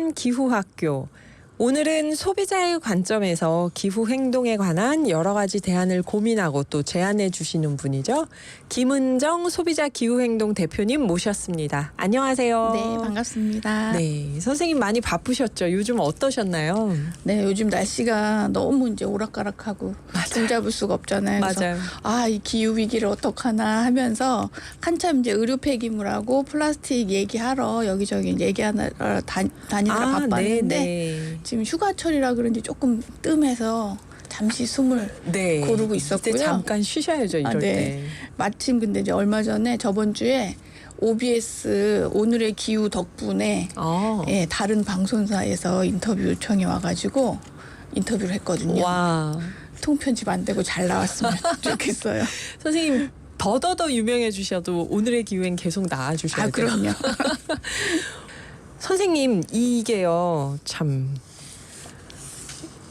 위한 기후학교. 오늘은 소비자의 관점에서 기후 행동에 관한 여러 가지 대안을 고민하고 또 제안해 주시는 분이죠. 김은정 소비자 기후행동 대표님 모셨습니다. 안녕하세요. 네, 반갑습니다. 네, 선생님 많이 바쁘셨죠? 요즘 어떠셨나요? 네, 요즘 날씨가 너무 이제 오락가락하고 종잡을 수가 없잖아요. 맞아요. 그래서 이 기후 위기를 어떡하나 하면서 한참 이제 의료 폐기물하고 플라스틱 얘기하러 여기저기 이제 얘기하러 다니느라 바빴는데 네. 지금 휴가철이라 그런지 조금 뜸해서 잠시 숨을 고르고 있었고요. 이제 잠깐 쉬셔야죠, 이럴 때. 마침 근데 이제 얼마 전에 저번 주에 OBS 오늘의 기후 덕분에 다른 방송사에서 인터뷰 요청이 와가지고 인터뷰를 했거든요. 와. 통편집 안 되고 잘 나왔으면 좋겠어요. 선생님 더더더 유명해 주셔도 오늘의 기후엔 계속 나와 주셔야 돼요. 그럼요. 선생님 이게요, 참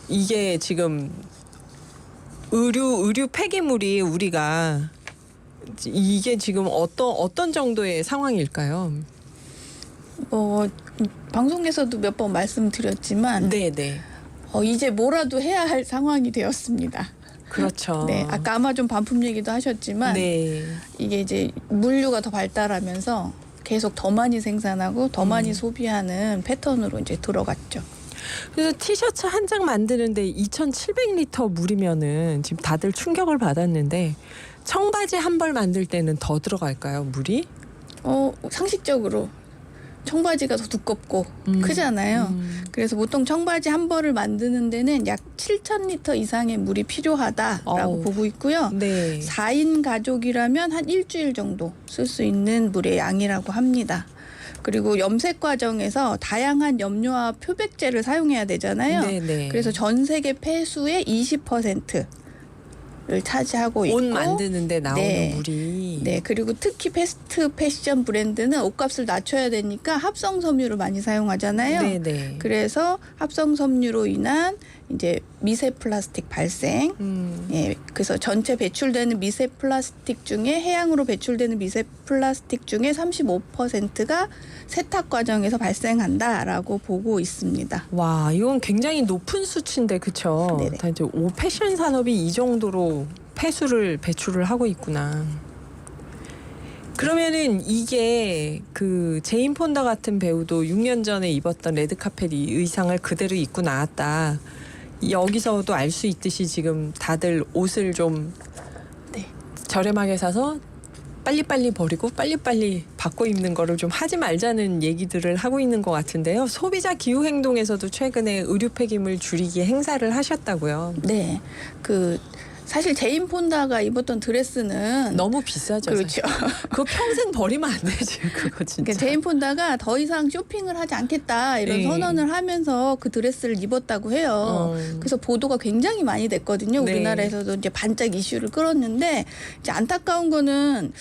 이게 지금 의류 폐기물이 우리가 이게 지금 어떤 정도의 상황일까요? 방송에서도 몇 번 말씀드렸지만 네네. 이제 뭐라도 해야 할 상황이 되었습니다. 그렇죠. 네, 아까 아마존 반품 얘기도 하셨지만 이게 이제 물류가 더 발달하면서 계속 더 많이 생산하고 더 많이 소비하는 패턴으로 이제 들어갔죠. 그래서 티셔츠 한 장 만드는데 2,700리터 물이면은 지금 다들 충격을 받았는데 청바지 한 벌 만들 때는 더 들어갈까요, 물이? 상식적으로 청바지가 더 두껍고 크잖아요. 그래서 보통 청바지 한 벌을 만드는 데는 약 7,000리터 이상의 물이 필요하다라고 보고 있고요. 4인 가족이라면 한 일주일 정도 쓸 수 있는 물의 양이라고 합니다. 그리고 염색 과정에서 다양한 염료와 표백제를 사용해야 되잖아요. 그래서 전 세계 폐수의 20%를 차지하고 있고 옷 만드는데 나오는 물이. 네, 그리고 특히 패스트 패션 브랜드는 옷값을 낮춰야 되니까 합성 섬유를 많이 사용하잖아요. 그래서 합성 섬유로 인한 이제 미세 플라스틱 발생. 그래서 전체 배출되는 미세 플라스틱 중에 해양으로 배출되는 미세 플라스틱 중에 35%가 세탁 과정에서 발생한다라고 보고 있습니다. 와, 이건 굉장히 높은 수치인데, 그렇죠? 다 이제 패션 산업이 이 정도로 폐수를 배출을 하고 있구나. 그러면은 이게 그 제인 폰다 같은 배우도 6년 전에 입었던 레드카펫 의상을 그대로 입고 나왔다. 여기서도 알 수 있듯이 지금 다들 옷을 좀 저렴하게 사서 빨리빨리 버리고 빨리빨리 바꿔 입는 거를 좀 하지 말자는 얘기들을 하고 있는 것 같은데요. 소비자 기후행동에서도 최근에 의류 폐기물 줄이기 행사를 하셨다고요. 네. 사실 제인 폰다가 입었던 드레스는 너무 비싸죠. 그렇죠. 그거 평생 버리면 안 되지. 그거 진짜. 그러니까 제인 폰다가 더 이상 쇼핑을 하지 않겠다 이런 선언을 하면서 그 드레스를 입었다고 해요. 그래서 보도가 굉장히 많이 됐거든요. 우리나라에서도 이제 반짝 이슈를 끌었는데 이제 안타까운 거는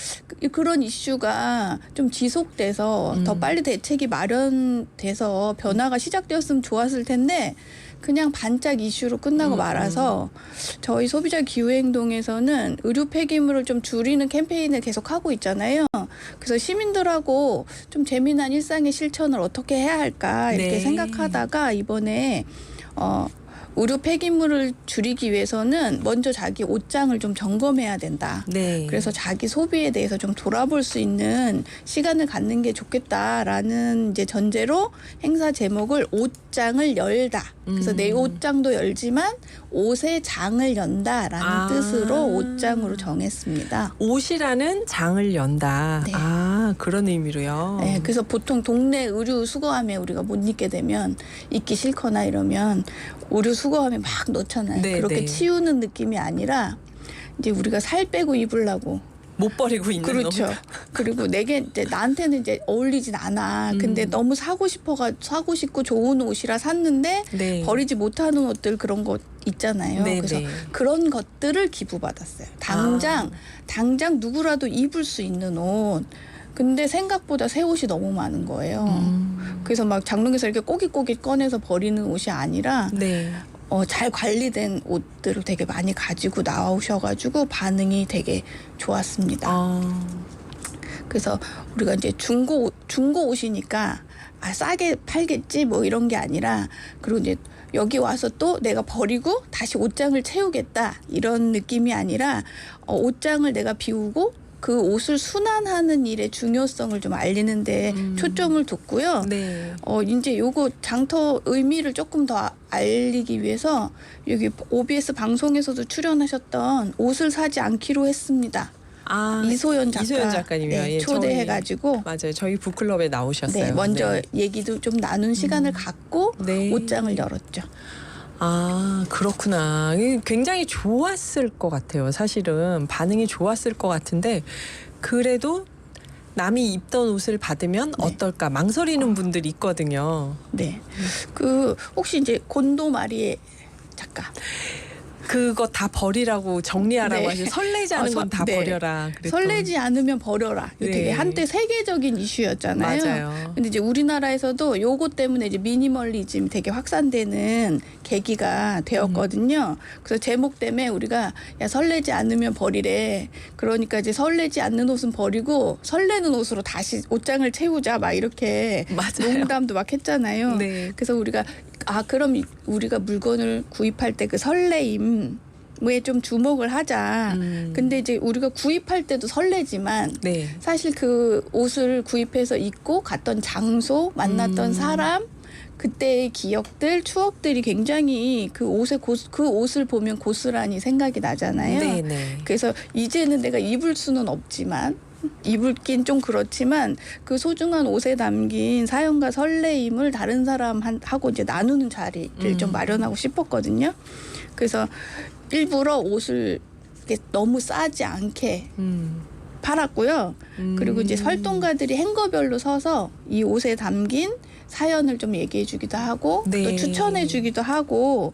그런 이슈가 좀 지속돼서 더 빨리 대책이 마련돼서 변화가 시작되었으면 좋았을 텐데 그냥 반짝 이슈로 끝나고 말아서 저희 소비자 기후행동에서는 의류 폐기물을 좀 줄이는 캠페인을 계속 하고 있잖아요. 그래서 시민들하고 좀 재미난 일상의 실천을 어떻게 해야 할까 이렇게 생각하다가 이번에 의류 폐기물을 줄이기 위해서는 먼저 자기 옷장을 좀 점검해야 된다. 그래서 자기 소비에 대해서 좀 돌아볼 수 있는 시간을 갖는 게 좋겠다라는 이제 전제로 행사 제목을 옷장을 열다. 그래서 내 옷장도 열지만 옷의 장을 연다라는 뜻으로 옷장으로 정했습니다. 옷이라는 장을 연다. 그런 의미로요. 네, 그래서 보통 동네 의류 수거함에 우리가 못 입게 되면 입기 싫거나 이러면 의류 수거함에 막 넣잖아요. 그렇게 치우는 느낌이 아니라 이제 우리가 살 빼고 입으려고 못 버리고 있는 그렇죠. 그리고 내게 이제 나한테는 이제 어울리진 않아. 근데 너무 사고 싶고 좋은 옷이라 샀는데 버리지 못하는 옷들 그런 거 있잖아요. 그래서 그런 것들을 기부받았어요. 당장 누구라도 입을 수 있는 옷. 근데 생각보다 새 옷이 너무 많은 거예요. 그래서 막 장롱에서 이렇게 꼬깃꼬깃 꺼내서 버리는 옷이 아니라 잘 관리된 옷들을 되게 많이 가지고 나오셔가지고 반응이 되게 좋았습니다. 그래서 우리가 이제 중고 옷이니까 싸게 팔겠지 뭐 이런 게 아니라 그리고 이제 여기 와서 또 내가 버리고 다시 옷장을 채우겠다 이런 느낌이 아니라 옷장을 내가 비우고 그 옷을 순환하는 일의 중요성을 좀 알리는데 초점을 뒀고요. 네. 이제 요거 장터 의미를 조금 더 알리기 위해서 여기 OBS 방송에서도 출연하셨던 옷을 사지 않기로 했습니다. 이소연 작가님이요. 네, 초대해가지고 맞아요. 저희 북클럽에 나오셨어요. 네, 먼저 얘기도 좀 나눈 시간을 갖고 네. 옷장을 열었죠. 그렇구나. 굉장히 좋았을 것 같아요. 사실은 반응이 좋았을 것 같은데 그래도 남이 입던 옷을 받으면 어떨까 망설이는 분들이 있거든요. 네, 그 혹시 이제 곤도 마리에 작가 그거 다 버리라고 정리하라고 하시고 설레지 않은 건 다 버려라. 그랬던. 설레지 않으면 버려라. 이게 되게 한때 세계적인 이슈였잖아요. 맞아요. 근데 이제 우리나라에서도 요거 때문에 이제 미니멀리즘 되게 확산되는 계기가 되었거든요. 그래서 제목 때문에 우리가 야 설레지 않으면 버리래. 그러니까 이제 설레지 않는 옷은 버리고 설레는 옷으로 다시 옷장을 채우자 막 이렇게 맞아요. 농담도 막 했잖아요. 네. 그래서 우리가 그럼 우리가 물건을 구입할 때 그 설레임에 좀 주목을 하자. 근데 이제 우리가 구입할 때도 설레지만 네. 사실 그 옷을 구입해서 입고 갔던 장소, 만났던 사람, 그때의 기억들, 추억들이 굉장히 그 옷을 보면 고스란히 생각이 나잖아요. 네. 그래서 이제는 내가 입을 수는 없지만 입을긴 좀 그렇지만 그 소중한 옷에 담긴 사연과 설레임을 다른 사람하고 이제 나누는 자리를 좀 마련하고 싶었거든요. 그래서 일부러 옷을 너무 싸지 않게 팔았고요. 그리고 이제 활동가들이 행거별로 서서 이 옷에 담긴 사연을 좀 얘기해 주기도 하고 네. 또 추천해 주기도 하고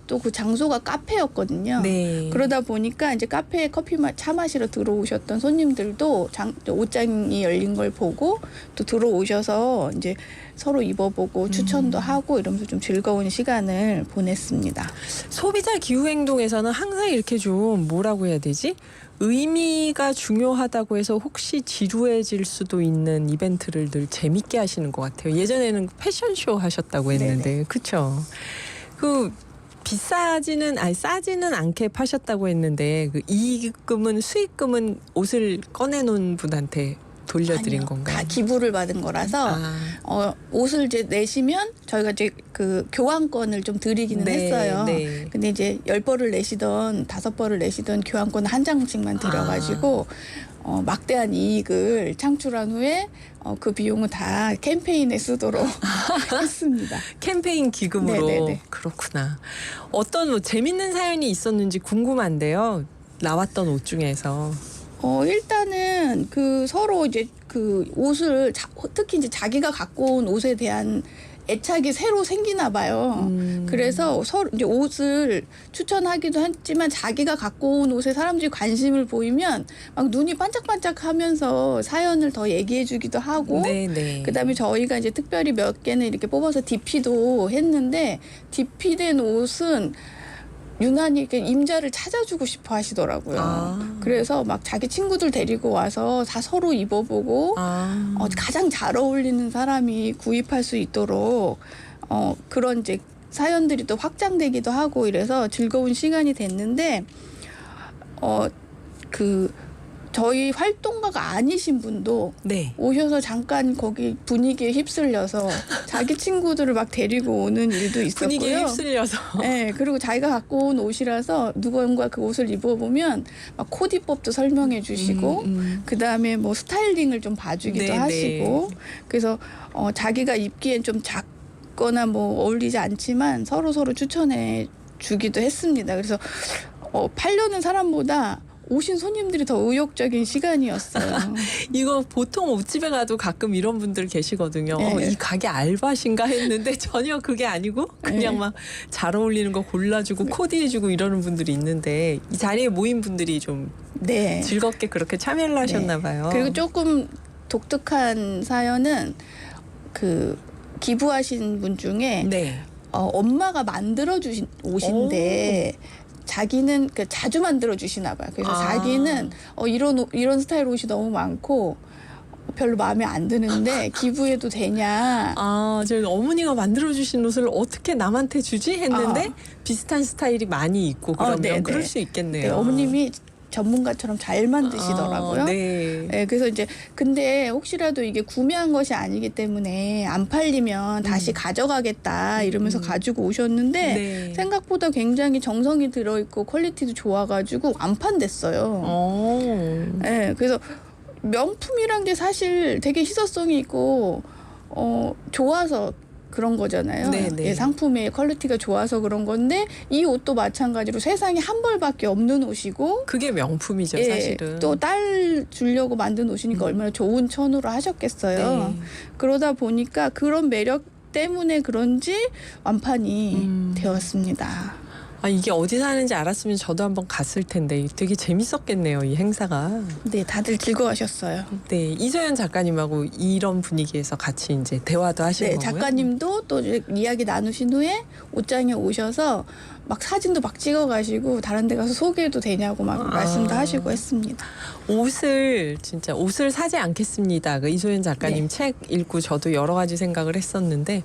또 그 장소가 카페였거든요. 네. 그러다 보니까 이제 카페에 차 마시러 들어오셨던 손님들도 옷장이 열린 걸 보고 또 들어오셔서 이제 서로 입어보고 추천도 하고 이러면서 좀 즐거운 시간을 보냈습니다. 소비자 기후 행동에서는 항상 이렇게 좀 뭐라고 해야 되지? 의미가 중요하다고 해서 혹시 지루해질 수도 있는 이벤트를 늘 재밌게 하시는 것 같아요. 예전에는 패션쇼 하셨다고 했는데, 그렇죠? 싸지는 않게 파셨다고 했는데 그 이익금은 수익금은 옷을 꺼내놓은 분한테 돌려드린 아니요. 건가요? 다 기부를 받은 거라서 옷을 이제 내시면 저희가 이제 그 교환권을 좀 드리기는 했어요. 네. 근데 이제 10벌을 내시던 5벌을 내시던 교환권 한 장씩만 드려가지고 막대한 이익을 창출한 후에 그 비용은 다 캠페인에 쓰도록 했습니다. 캠페인 기금으로. 네네네. 그렇구나. 어떤 재밌는 사연이 있었는지 궁금한데요. 나왔던 옷 중에서. 일단은 그 서로 이제 그 옷을 특히 이제 자기가 갖고 온 옷에 대한 애착이 새로 생기나 봐요. 그래서 서로 이제 옷을 추천하기도 했지만 자기가 갖고 온 옷에 사람들이 관심을 보이면 막 눈이 반짝반짝하면서 사연을 더 얘기해주기도 하고, 네네. 그다음에 저희가 이제 특별히 몇 개는 이렇게 뽑아서 DP도 했는데 DP된 옷은 유난히 이렇게 임자를 찾아주고 싶어 하시더라고요. 그래서 막 자기 친구들 데리고 와서 다 서로 입어보고 가장 잘 어울리는 사람이 구입할 수 있도록 그런 이제 사연들이 또 확장되기도 하고 이래서 즐거운 시간이 됐는데 저희 활동가가 아니신 분도 네. 오셔서 잠깐 거기 분위기에 휩쓸려서 자기 친구들을 막 데리고 오는 일도 있었고요. 분위기에 휩쓸려서. 네, 그리고 자기가 갖고 온 옷이라서 누군가 그 옷을 입어보면 막 코디법도 설명해 주시고 그다음에 뭐 스타일링을 좀 봐주기도 네네. 하시고 그래서 자기가 입기엔 좀 작거나 뭐 어울리지 않지만 서로 추천해 주기도 했습니다. 그래서 팔려는 사람보다 오신 손님들이 더 의욕적인 시간이었어요. 이거 보통 옷집에 가도 가끔 이런 분들 계시거든요. 네. 이 가게 알바신가 했는데 전혀 그게 아니고 그냥 네. 막 잘 어울리는 거 골라주고 코디해주고 이러는 분들이 있는데 이 자리에 모인 분들이 좀 네. 즐겁게 그렇게 참여를 하셨나 봐요. 그리고 조금 독특한 사연은 그 기부하신 분 중에 네. 엄마가 만들어주신 옷인데 자기는 자주 만들어 주시나 봐요. 그래서 자기는 이런 스타일 옷이 너무 많고 별로 마음에 안 드는데 기부해도 되냐. 아, 저희 어머니가 만들어주신 옷을 어떻게 남한테 주지 했는데 비슷한 스타일이 많이 있고 그러면 네, 그럴 네. 수 있겠네요. 네, 어머님이 전문가처럼 잘 만드시더라고요. 네. 네, 그래서 이제 근데 혹시라도 이게 구매한 것이 아니기 때문에 안 팔리면 다시 가져가겠다 이러면서 가지고 오셨는데 네. 생각보다 굉장히 정성이 들어있고 퀄리티도 좋아가지고 안 판댔어요. 네, 그래서 명품이란 게 사실 되게 희소성이 있고 좋아서 그런 거잖아요. 네, 네. 예, 상품의 퀄리티가 좋아서 그런 건데 이 옷도 마찬가지로 세상에 한 벌밖에 없는 옷이고 그게 명품이죠, 예, 사실은. 또 딸 주려고 만든 옷이니까 얼마나 좋은 천으로 하셨겠어요. 네. 그러다 보니까 그런 매력 때문에 그런지 완판이 되었습니다. 아, 이게 어디 사는지 알았으면 저도 한번 갔을 텐데 되게 재밌었겠네요, 이 행사가. 네, 다들 즐거워하셨어요. 네, 이소연 작가님하고 이런 분위기에서 같이 이제 대화도 하신 네, 거고요. 작가님도 또 이야기 나누신 후에 옷장에 오셔서 막 사진도 막 찍어가시고 다른 데 가서 소개해도 되냐고 막 말씀도 하시고 했습니다. 옷을 사지 않겠습니다. 그 이소연 작가님 네. 책 읽고 저도 여러 가지 생각을 했었는데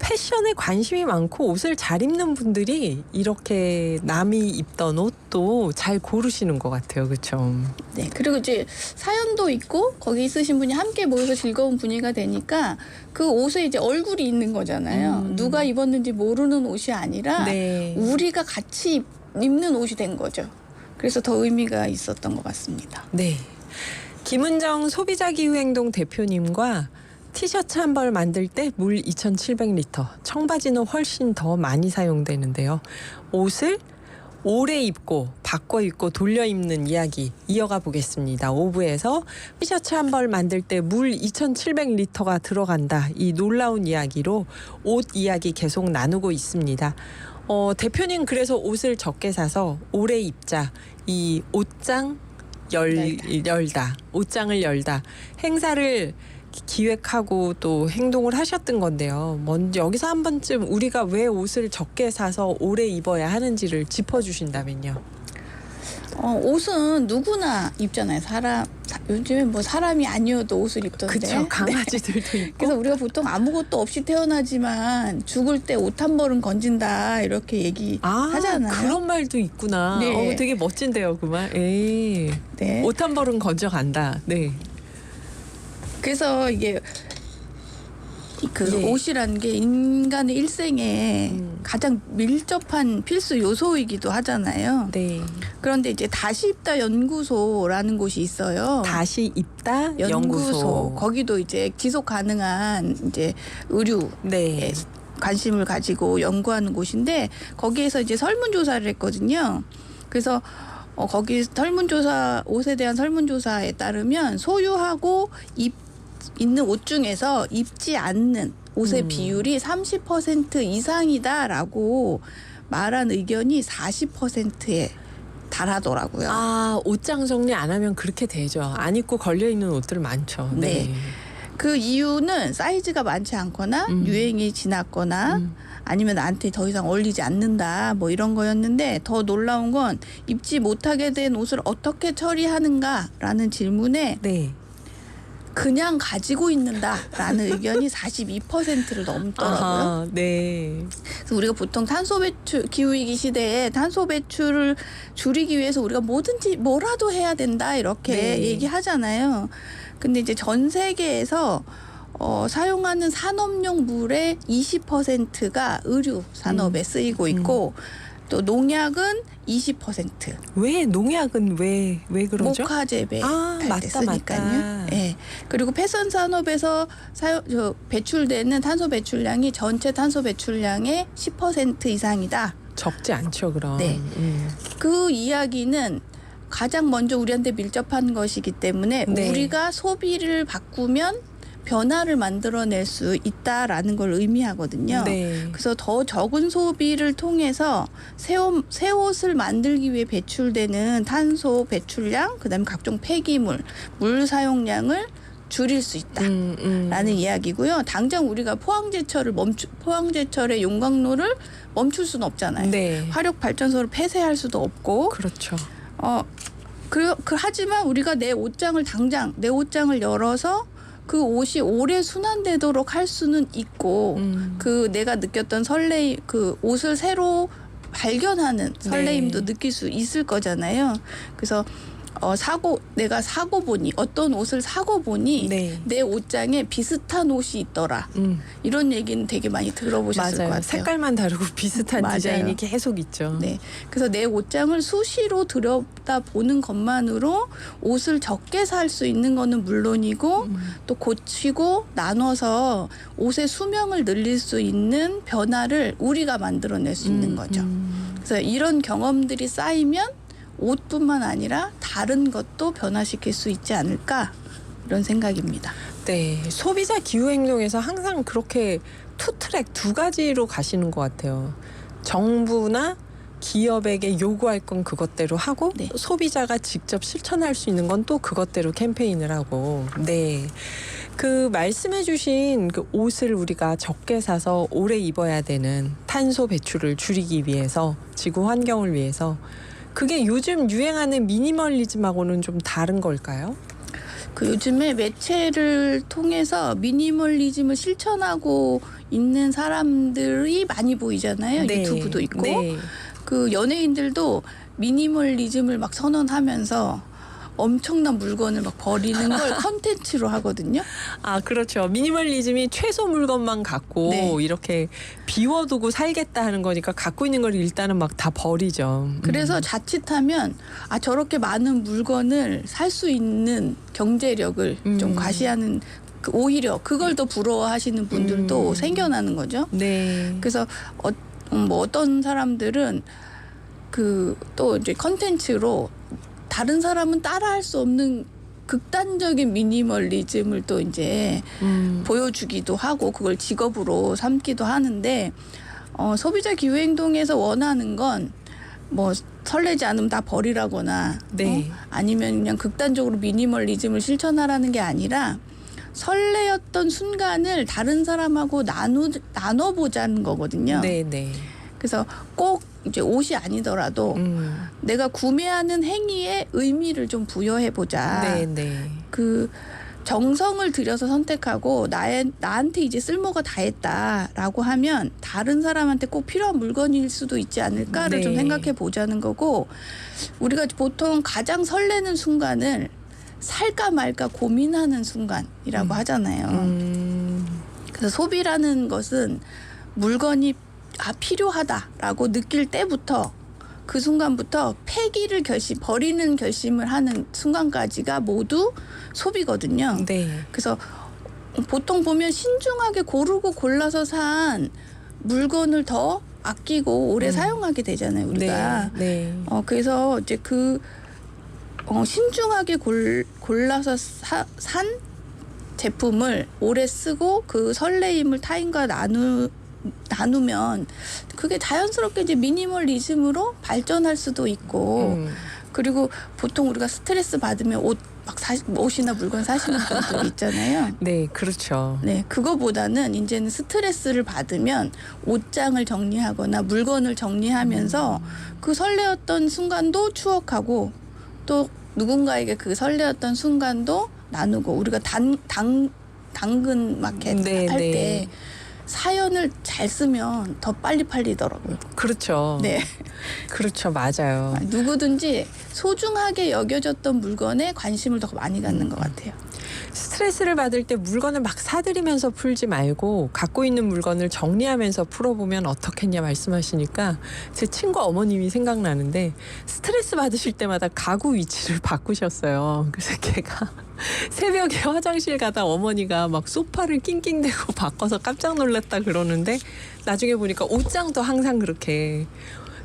패션에 관심이 많고 옷을 잘 입는 분들이 이렇게 남이 입던 옷도 잘 고르시는 것 같아요. 그렇죠? 네, 그리고 이제 사연도 있고 거기 있으신 분이 함께 모여서 즐거운 분위기가 되니까 그 옷에 이제 얼굴이 있는 거잖아요. 누가 입었는지 모르는 옷이 아니라 네. 우리가 같이 입는 옷이 된 거죠. 그래서 더 의미가 있었던 것 같습니다. 네. 김은정 소비자기후행동 대표님과 티셔츠 한 벌 만들 때 물 2,700리터, 청바지는 훨씬 더 많이 사용되는데요. 옷을 오래 입고 바꿔 입고 돌려 입는 이야기 이어가 보겠습니다. 5부에서 티셔츠 한 벌 만들 때 물 2,700리터가 들어간다. 이 놀라운 이야기로 옷 이야기 계속 나누고 있습니다. 대표님 그래서 옷을 적게 사서 오래 입자. 이 옷장 열다. 옷장을 열다. 행사를 기획하고 또 행동을 하셨던 건데요. 먼저 여기서 한 번쯤 우리가 왜 옷을 적게 사서 오래 입어야 하는지를 짚어주신다면요. 옷은 누구나 입잖아요. 요즘에 뭐 사람이 아니어도 옷을 입던데. 그렇죠. 강아지들도 있고. 그래서 우리가 보통 아무것도 없이 태어나지만 죽을 때 옷 한 벌은 건진다 이렇게 얘기하잖아요. 그런 말도 있구나. 네. 되게 멋진데요, 그 말. 네. 옷 한 벌은 건져간다. 네. 그래서 이게 예. 옷이라는 게 인간의 일생에 가장 밀접한 필수 요소이기도 하잖아요. 네. 그런데 이제 다시 입다 연구소라는 곳이 있어요. 다시 입다 연구소. 거기도 이제 지속 가능한 이제 의류에 네. 관심을 가지고 연구하는 곳인데 거기에서 이제 설문조사를 했거든요. 그래서 거기 옷에 대한 설문조사에 따르면 소유하고 있는 옷 중에서 입지 않는 옷의 비율이 30% 이상이다라고 말한 의견이 40%에 달하더라고요. 아, 옷장 정리 안 하면 그렇게 되죠. 안 입고 걸려 있는 옷들 많죠. 네. 그 이유는 사이즈가 많지 않거나 유행이 지났거나 아니면 나한테 더 이상 어울리지 않는다 뭐 이런 거였는데 더 놀라운 건 입지 못하게 된 옷을 어떻게 처리하는가라는 질문에 네. 그냥 가지고 있는다라는 의견이 42%를 넘더라고요. 아하, 네. 그래서 우리가 보통 탄소 배출 기후위기 시대에 탄소 배출을 줄이기 위해서 우리가 뭐라도 해야 된다 이렇게 네. 얘기하잖아요. 근데 이제 전 세계에서 사용하는 산업용 물의 20%가 의류 산업에 쓰이고 있고 또 농약은 20%. 왜 농약은 왜 그러죠? 목화 재배 맞다, 할 때 쓰니까요. 맞다. 네. 그리고 패션 산업에서 배출되는 탄소 배출량이 전체 탄소 배출량의 10% 이상이다. 적지 않죠, 그럼. 네. 그 이야기는 가장 먼저 우리한테 밀접한 것이기 때문에 네. 우리가 소비를 바꾸면 변화를 만들어낼 수 있다라는 걸 의미하거든요. 네. 그래서 더 적은 소비를 통해서 새 옷을 만들기 위해 배출되는 탄소 배출량, 그다음에 각종 폐기물, 물 사용량을 줄일 수 있다라는 이야기고요. 당장 우리가 포항제철의 용광로를 멈출 수는 없잖아요. 네. 화력 발전소를 폐쇄할 수도 없고. 그렇죠. 하지만 우리가 내 옷장을 내 옷장을 열어서 그 옷이 오래 순환되도록 할 수는 있고 그 내가 느꼈던 설레임, 그 옷을 새로 발견하는 설레임도 느낄 수 있을 거잖아요. 그래서 내가 사고 보니 어떤 옷을 사고 보니 내 옷장에 비슷한 옷이 있더라. 이런 얘기는 되게 많이 들어보셨을 것 같아요. 색깔만 다르고 비슷한 디자인이 계속 있죠. 네, 그래서 내 옷장을 수시로 들여다보는 것만으로 옷을 적게 살 수 있는 거는 물론이고 또 고치고 나눠서 옷의 수명을 늘릴 수 있는 변화를 우리가 만들어낼 수 있는 거죠. 그래서 이런 경험들이 쌓이면 옷뿐만 아니라 다른 것도 변화시킬 수 있지 않을까 이런 생각입니다. 네, 소비자 기후 행동에서 항상 그렇게 투트랙 두 가지로 가시는 것 같아요. 정부나 기업에게 요구할 건 그것대로 하고 소비자가 직접 실천할 수 있는 건 또 그것대로 캠페인을 하고. 네, 그 말씀해주신 그 옷을 우리가 적게 사서 오래 입어야 되는 탄소 배출을 줄이기 위해서, 지구 환경을 위해서, 그게 요즘 유행하는 미니멀리즘하고는 좀 다른 걸까요? 그 요즘에 매체를 통해서 미니멀리즘을 실천하고 있는 사람들이 많이 보이잖아요. 유튜브도 있고. 그 연예인들도 미니멀리즘을 막 선언하면서 엄청난 물건을 막 버리는 걸 컨텐츠로 하거든요. 아, 그렇죠. 미니멀리즘이 최소 물건만 갖고 이렇게 비워두고 살겠다 하는 거니까 갖고 있는 걸 일단은 막 다 버리죠. 그래서 자칫하면 저렇게 많은 물건을 살 수 있는 경제력을 좀 과시하는, 오히려 그걸 더 부러워하시는 분들도 생겨나는 거죠. 네. 그래서 어떤 사람들은 또 이제 컨텐츠로 다른 사람은 따라할 수 없는 극단적인 미니멀리즘을 또 이제 보여주기도 하고 그걸 직업으로 삼기도 하는데, 소비자 기후 행동에서 원하는 건 뭐 설레지 않으면 다 버리라거나 아니면 그냥 극단적으로 미니멀리즘을 실천하라는 게 아니라 설레었던 순간을 다른 사람하고 나눠보자는 거거든요. 그래서 꼭 이제 옷이 아니더라도 내가 구매하는 행위에 의미를 좀 부여해보자. 그 정성을 들여서 선택하고 나한테 이제 쓸모가 다했다라고 하면 다른 사람한테 꼭 필요한 물건일 수도 있지 않을까를 좀 생각해 보자는 거고, 우리가 보통 가장 설레는 순간을 살까 말까 고민하는 순간이라고 하잖아요. 그래서 소비라는 것은 물건이 필요하다라고 느낄 때부터, 그 순간부터 버리는 결심을 하는 순간까지가 모두 소비거든요. 그래서 보통 보면 신중하게 고르고 골라서 산 물건을 더 아끼고 오래 사용하게 되잖아요, 우리가. 그래서 이제 신중하게 골라서 산 제품을 오래 쓰고 그 설레임을 타인과 나누면 그게 자연스럽게 이제 미니멀리즘으로 발전할 수도 있고, 그리고 보통 우리가 스트레스 받으면 옷이나 물건 사시는 분들 있잖아요. 그렇죠. 그거보다는 이제는 스트레스를 받으면 옷장을 정리하거나 물건을 정리하면서 그 설레었던 순간도 추억하고 또 누군가에게 그 설레었던 순간도 나누고, 우리가 당근 마켓 할 때 사연을 잘 쓰면 더 빨리 팔리더라고요. 그렇죠. 그렇죠. 맞아요. 누구든지 소중하게 여겨졌던 물건에 관심을 더 많이 갖는 것 같아요. 스트레스를 받을 때 물건을 막 사들이면서 풀지 말고 갖고 있는 물건을 정리하면서 풀어보면 어떻겠냐 말씀하시니까 제 친구 어머님이 생각나는데, 스트레스 받으실 때마다 가구 위치를 바꾸셨어요. 그래서 걔가 새벽에 화장실 가다 어머니가 막 소파를 낑낑대고 바꿔서 깜짝 놀랐다 그러는데, 나중에 보니까 옷장도 항상 그렇게,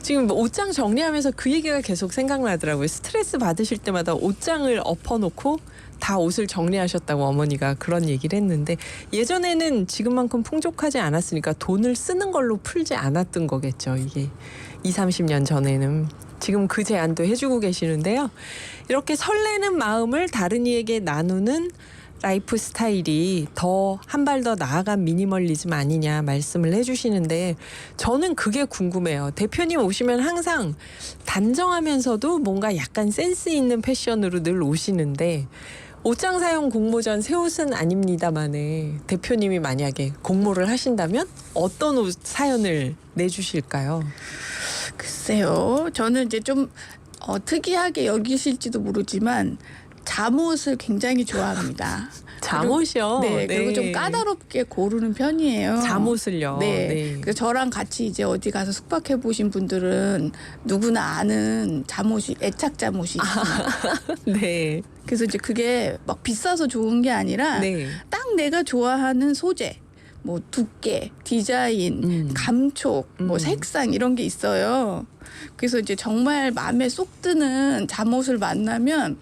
지금 옷장 정리하면서 그 얘기가 계속 생각나더라고요. 스트레스 받으실 때마다 옷장을 엎어놓고 다 옷을 정리하셨다고 어머니가 그런 얘기를 했는데, 예전에는 지금만큼 풍족하지 않았으니까 돈을 쓰는 걸로 풀지 않았던 거겠죠. 이게 20-30년 전에는. 지금 그 제안도 해주고 계시는데요. 이렇게 설레는 마음을 다른 이에게 나누는 라이프 스타일이 더 한 발 더 나아간 미니멀리즘 아니냐 말씀을 해주시는데 저는 그게 궁금해요. 대표님 오시면 항상 단정하면서도 뭔가 약간 센스 있는 패션으로 늘 오시는데 옷장 사용 공모전 새 옷은 아닙니다만에 대표님이 만약에 공모를 하신다면 어떤 옷 사연을 내주실까요? 글쎄요. 저는 이제 좀 특이하게 여기실지도 모르지만 잠옷을 굉장히 좋아합니다. 잠옷이요? 네, 그리고 좀 까다롭게 고르는 편이에요. 잠옷을요? 네. 그래서 저랑 같이 이제 어디 가서 숙박해 보신 분들은 누구나 아는 잠옷이 애착 잠옷이 있어요. 네. 그래서 이제 그게 막 비싸서 좋은 게 아니라 네. 딱 내가 좋아하는 소재, 뭐 두께, 디자인, 감촉, 뭐 색상 이런 게 있어요. 그래서 이제 정말 마음에 쏙 드는 잠옷을 만나면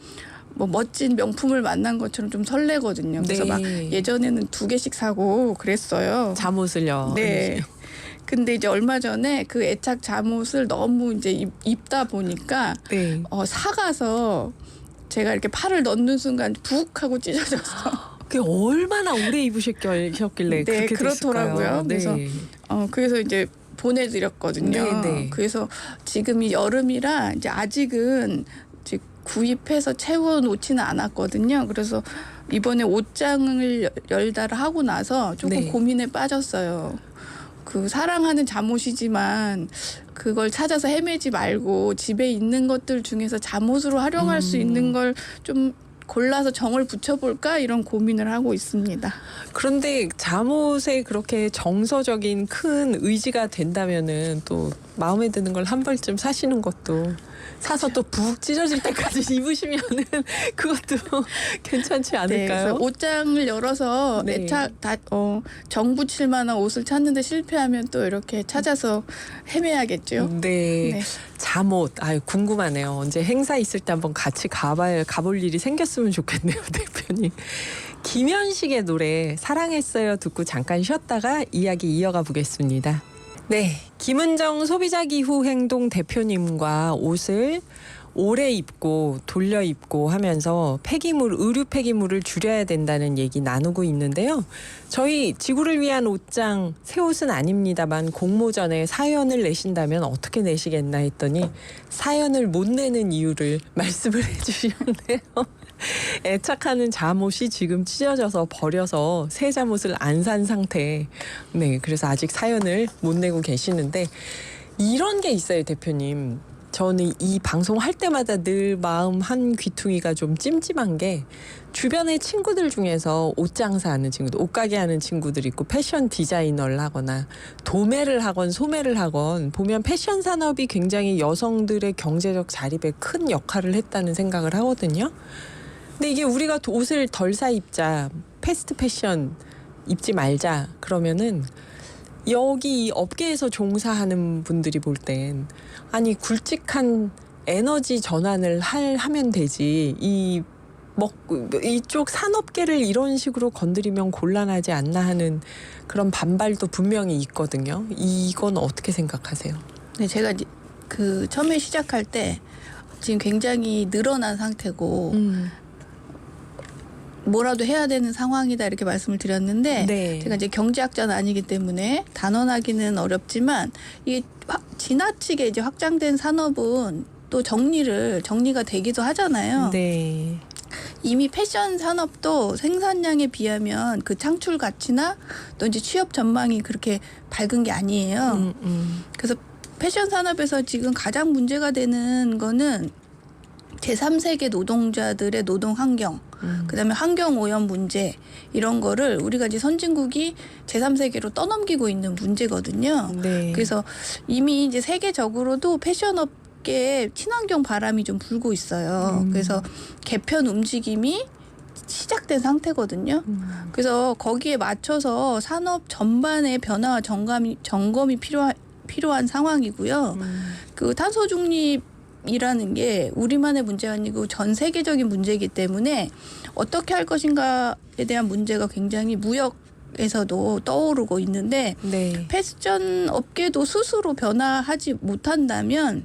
뭐 멋진 명품을 만난 것처럼 좀 설레거든요. 그래서 네. 막 예전에는 2개씩 사고 그랬어요. 잠옷을요? 네. 근데 이제 얼마 전에 그 애착 잠옷을 너무 이제 입다 보니까 네. 사가서 제가 이렇게 팔을 넣는 순간 북 하고 찢어져서 그게 얼마나 오래 입으셨길래 네, 그렇게 그렇더라고요. 됐을까요? 그래서 이제 보내드렸거든요. 네. 그래서 지금이 여름이라 이제 아직은 이제 구입해서 채워 놓지는 않았거든요. 그래서 이번에 옷장을 열다를 하고 나서 조금 네. 고민에 빠졌어요. 그 사랑하는 잠옷이지만 그걸 찾아서 헤매지 말고 집에 있는 것들 중에서 잠옷으로 활용할 수 있는 걸 좀 골라서 정을 붙여볼까 이런 고민을 하고 있습니다. 그런데 잠옷에 그렇게 정서적인 큰 의지가 된다면은 또 마음에 드는 걸 한 벌쯤 사시는 것도 사서 또 북 찢어질 때까지 입으시면은 그것도 괜찮지 네, 않을까요? 그래서 옷장을 열어서 네. 정 붙일 만한 옷을 찾는데 실패하면 또 이렇게 찾아서 헤매야겠죠. 네. 네. 잠옷, 궁금하네요. 언제 행사 있을 때 한번 같이 가볼 일이 생겼으면 좋겠네요, 대표님. 김현식의 노래 사랑했어요 듣고 잠깐 쉬었다가 이야기 이어가 보겠습니다. 네, 김은정 소비자 기후 행동 대표님과 옷을 오래 입고 돌려 입고 하면서 의류 폐기물을 줄여야 된다는 얘기 나누고 있는데요. 저희 지구를 위한 옷장 새 옷은 아닙니다만 공모전에 사연을 내신다면 어떻게 내시겠나 했더니 사연을 못 내는 이유를 말씀을 해주셨네요. 애착하는 잠옷이 지금 찢어져서 버려서 새 잠옷을 안 산 상태. 네, 그래서 아직 사연을 못 내고 계시는데 이런 게 있어요, 대표님. 저는 이 방송 할 때마다 늘 마음 한 귀퉁이가 좀 찜찜한 게 주변의 친구들 중에서 옷 장사하는 친구들, 옷가게 하는 친구들 있고 패션 디자이너를 하거나 도매를 하건 소매를 하건 보면 패션 산업이 굉장히 여성들의 경제적 자립에 큰 역할을 했다는 생각을 하거든요. 근데 이게 우리가 옷을 덜 사 입자, 패스트 패션 입지 말자 그러면은 여기 이 업계에서 종사하는 분들이 볼 땐 아니 굵직한 에너지 전환을 하면 되지 이쪽 산업계를 이런 식으로 건드리면 곤란하지 않나 하는 그런 반발도 분명히 있거든요. 이건 어떻게 생각하세요? 네, 제가 그 처음에 시작할 때 지금 굉장히 늘어난 상태고 뭐라도 해야 되는 상황이다 이렇게 말씀을 드렸는데 네. 제가 이제 경제학자는 아니기 때문에 단언하기는 어렵지만 이게 지나치게 이제 확장된 산업은 또 정리가 되기도 하잖아요. 네. 이미 패션 산업도 생산량에 비하면 그 창출 가치나 또 이제 취업 전망이 그렇게 밝은 게 아니에요. 그래서 패션 산업에서 지금 가장 문제가 되는 거는 제3세계 노동자들의 노동 환경, 그다음에 환경 오염 문제 이런 거를 우리가 이제 선진국이 제3세계로 떠넘기고 있는 문제거든요. 네. 그래서 이미 이제 세계적으로도 패션업계에 친환경 바람이 좀 불고 있어요. 그래서 개편 움직임이 시작된 상태거든요. 그래서 거기에 맞춰서 산업 전반의 변화와 점검이 필요한 상황이고요. 그 탄소 중립 이라는 게 우리만의 문제가 아니고 전 세계적인 문제이기 때문에 어떻게 할 것인가에 대한 문제가 굉장히 무역에서도 떠오르고 있는데 네. 패션 업계도 스스로 변화하지 못한다면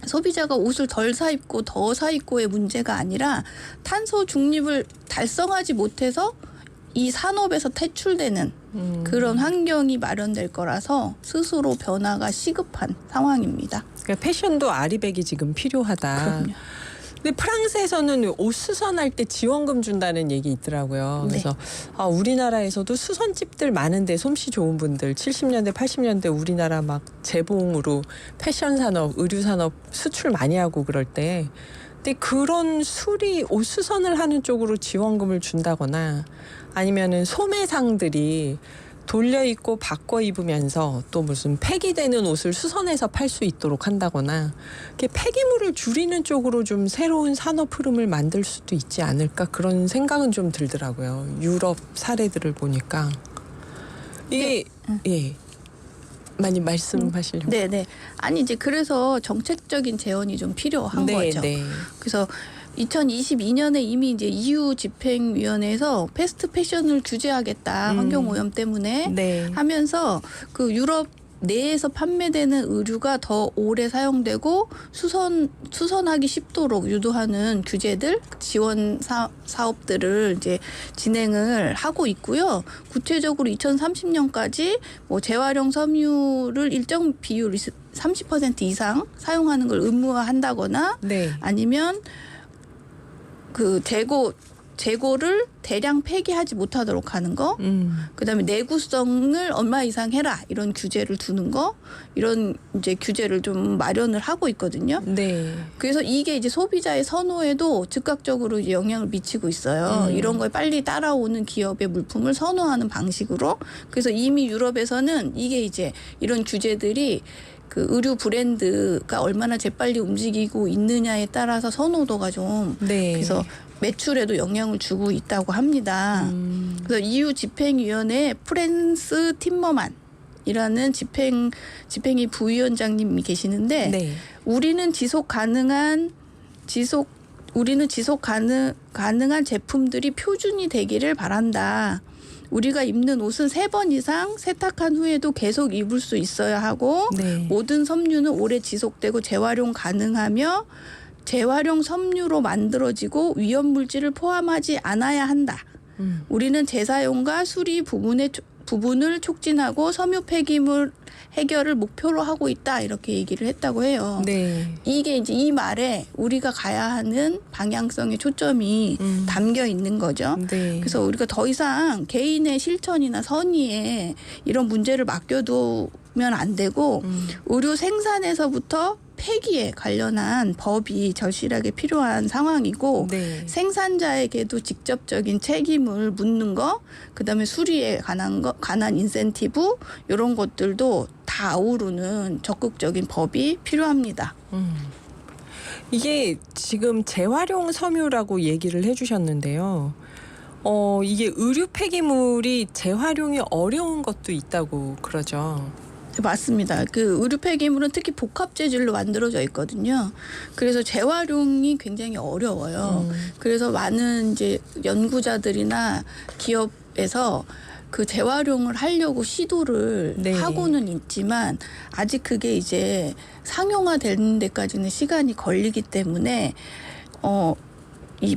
소비자가 옷을 덜 사 입고 더 사 입고의 문제가 아니라 탄소 중립을 달성하지 못해서 이 산업에서 퇴출되는 그런 환경이 마련될 거라서 스스로 변화가 시급한 상황입니다. 그러니까 패션도 아리백이 지금 필요하다. 그럼요. 근데 프랑스에서는 옷 수선할 때 지원금 준다는 얘기 있더라고요. 네. 그래서 우리나라에서도 수선집들 많은데 솜씨 좋은 분들 70년대 80년대 우리나라 막 재봉으로 패션 산업, 의류 산업 수출 많이 하고 그럴 때 근데 그런 수리 옷 수선을 하는 쪽으로 지원금을 준다거나 아니면은 소매상들이 돌려 입고 바꿔 입으면서 또 무슨 폐기되는 옷을 수선해서 팔 수 있도록 한다거나 이렇게 폐기물을 줄이는 쪽으로 좀 새로운 산업 흐름을 만들 수도 있지 않을까 그런 생각은 좀 들더라고요. 유럽 사례들을 보니까 이게 예 많이 말씀하시려고. 네네. 아니 이제 그래서 정책적인 재원이 좀 필요한 거죠. 네. 그래서 2022년에 이미 이제 EU 집행위원회에서 패스트 패션을 규제하겠다 환경 오염 때문에 네. 하면서 그 유럽 내에서 판매되는 의류가 더 오래 사용되고 수선하기 쉽도록 유도하는 규제들 지원 사업들을 이제 진행을 하고 있고요. 구체적으로 2030년까지 뭐 재활용 섬유를 일정 비율 30% 이상 사용하는 걸 의무화한다거나 네. 아니면 그 재고를 대량 폐기하지 못하도록 하는 거, 그다음에 내구성을 얼마 이상 해라 이런 규제를 두는 거, 이런 이제 규제를 좀 마련을 하고 있거든요. 네. 그래서 이게 이제 소비자의 선호에도 즉각적으로 이제 영향을 미치고 있어요. 이런 거에 빨리 따라오는 기업의 물품을 선호하는 방식으로. 그래서 이미 유럽에서는 이게 이제 이런 규제들이 그 의류 브랜드가 얼마나 재빨리 움직이고 있느냐에 따라서 선호도가 좀 네. 그래서 매출에도 영향을 주고 있다고 합니다. 그래서 EU 집행위원회 프랜스 팀머만이라는 집행위 부위원장님이 계시는데 네. 우리는 지속 가능한 제품들이 표준이 되기를 바란다. 우리가 입는 옷은 3번 이상 세탁한 후에도 계속 입을 수 있어야 하고 네. 모든 섬유는 오래 지속되고 재활용 가능하며 재활용 섬유로 만들어지고 위험 물질을 포함하지 않아야 한다. 우리는 재사용과 수리 부분을 촉진하고 섬유 폐기물 해결을 목표로 하고 있다. 이렇게 얘기를 했다고 해요. 네. 이게 이제 이 말에 우리가 가야 하는 방향성의 초점이 담겨 있는 거죠. 네. 그래서 우리가 더 이상 개인의 실천이나 선의에 이런 문제를 맡겨두면 안 되고 의류 생산에서부터 폐기에 관련한 법이 절실하게 필요한 상황이고 네. 생산자에게도 직접적인 책임을 묻는 거, 그다음에 수리에 관한 인센티브 이런 것들도 다 아우르는 적극적인 법이 필요합니다. 이게 지금 재활용 섬유라고 얘기를 해주셨는데요. 이게 의류 폐기물이 재활용이 어려운 것도 있다고 그러죠. 맞습니다. 그 의류 폐기물은 특히 복합 재질로 만들어져 있거든요. 그래서 재활용이 굉장히 어려워요. 그래서 많은 이제 연구자들이나 기업에서 그 재활용을 하려고 시도를 네. 하고는 있지만 아직 그게 이제 상용화되는 데까지는 시간이 걸리기 때문에 이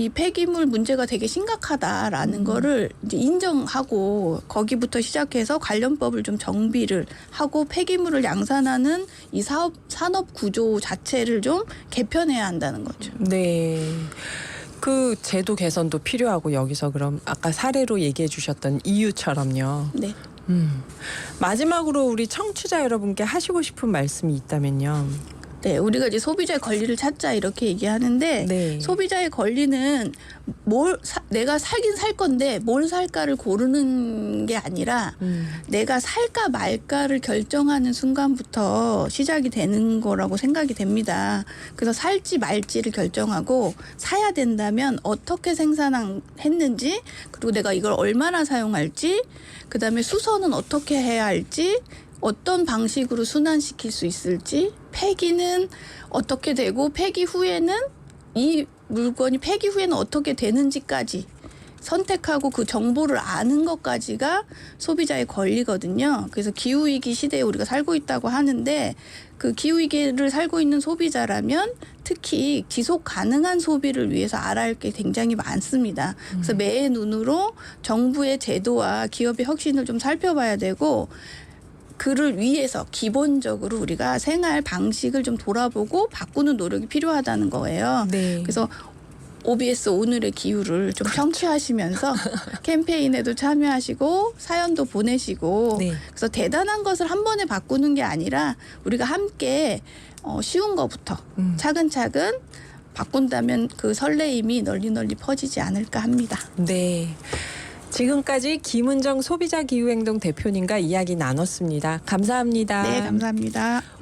폐기물 문제가 되게 심각하다라는 거를 이제 인정하고 거기부터 시작해서 관련법을 좀 정비를 하고 폐기물을 양산하는 이 산업 구조 자체를 좀 개편해야 한다는 거죠. 네. 그 제도 개선도 필요하고 여기서 그럼 아까 사례로 얘기해 주셨던 EU처럼요. 네. 마지막으로 우리 청취자 여러분께 하시고 싶은 말씀이 있다면요. 네, 우리가 이제 소비자의 권리를 찾자 이렇게 얘기하는데 네. 소비자의 권리는 내가 살긴 살 건데 뭘 살까를 고르는 게 아니라 내가 살까 말까를 결정하는 순간부터 시작이 되는 거라고 생각이 됩니다. 그래서 살지 말지를 결정하고 사야 된다면 어떻게 생산했는지 그리고 내가 이걸 얼마나 사용할지 그다음에 수선은 어떻게 해야 할지 어떤 방식으로 순환시킬 수 있을지 폐기는 어떻게 되고 폐기 후에는 이 물건이 폐기 후에는 어떻게 되는지까지 선택하고 그 정보를 아는 것까지가 소비자의 권리거든요. 그래서 기후위기 시대에 우리가 살고 있다고 하는데 그 기후위기를 살고 있는 소비자라면 특히 지속 가능한 소비를 위해서 알아야 할 게 굉장히 많습니다. 그래서 매의 눈으로 정부의 제도와 기업의 혁신을 좀 살펴봐야 되고 그를 위해서 기본적으로 우리가 생활 방식을 좀 돌아보고 바꾸는 노력이 필요하다는 거예요. 네. 그래서 OBS 오늘의 기후를 좀 청취하시면서 캠페인에도 참여하시고 사연도 보내시고 네. 그래서 대단한 것을 한 번에 바꾸는 게 아니라 우리가 함께 쉬운 것부터 차근차근 바꾼다면 그 설레임이 널리 퍼지지 않을까 합니다. 네. 지금까지 김은정 소비자기후행동 대표님과 이야기 나눴습니다. 감사합니다. 네, 감사합니다.